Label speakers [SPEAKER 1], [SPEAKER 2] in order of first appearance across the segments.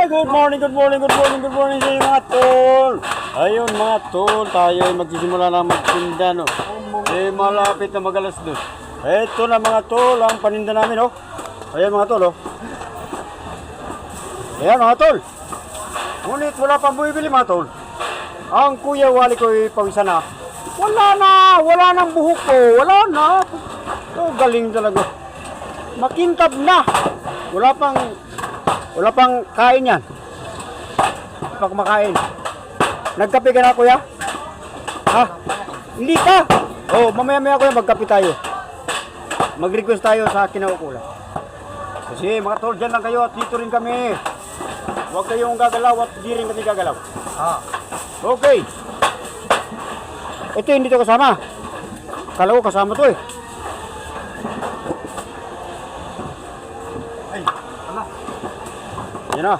[SPEAKER 1] Good morning sa inyo mga tol. Ayun mga tol, tayo ay magsisimula na magtinda, no. Malapit na mag-alas 2. Ito na mga tol, ang paninda namin, oh. Ayan mga tol, oh. Ayan mga tol. Ngunit wala pang bumibili mga tol. Ang Kuya Wally ko ay pawisa na. Wala nang buhok ko, wala na. Oh, galing talaga. Makintab na. Wala pang kain yan. Pag kumakain. Nagkape ka na, kuya? Ha? Hindi ka? Oh, mamaya kuya, magkape tayo. Mag-request tayo sa kinaukulan. Kasi mga tol, dyan lang kayo at dito rin kami. Huwag kayong gagalaw at di rin kami gagalaw. Okay. Ito hindi to kasama. Kala ko kasama to eh. Ay, ala. Yan na.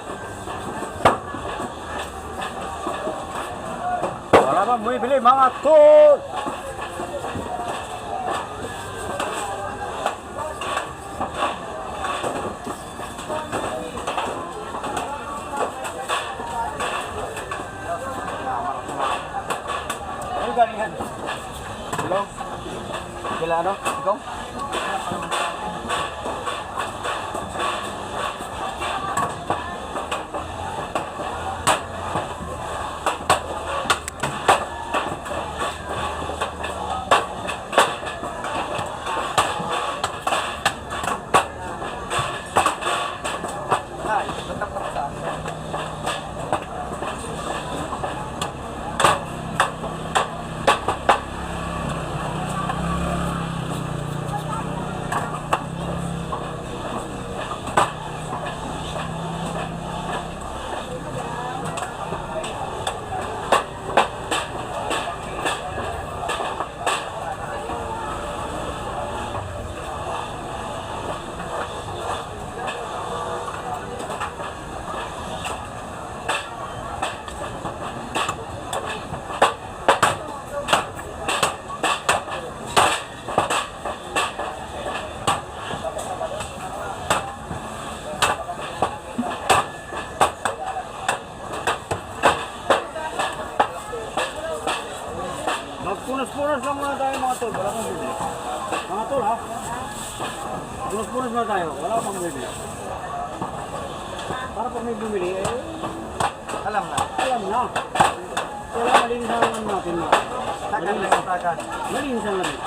[SPEAKER 1] Wala bang bumibili mga tol? Ano galingan? Hello? Kila ano? Ikaw? Punas-punas lang muna tayo mga tol, wala pang bibili. Mga tol ha? Punas-punas muna tayo, wala pang bibili. Para pag may bumili, alam na. Kaya malinisan naman natin na. Malinis ang namin.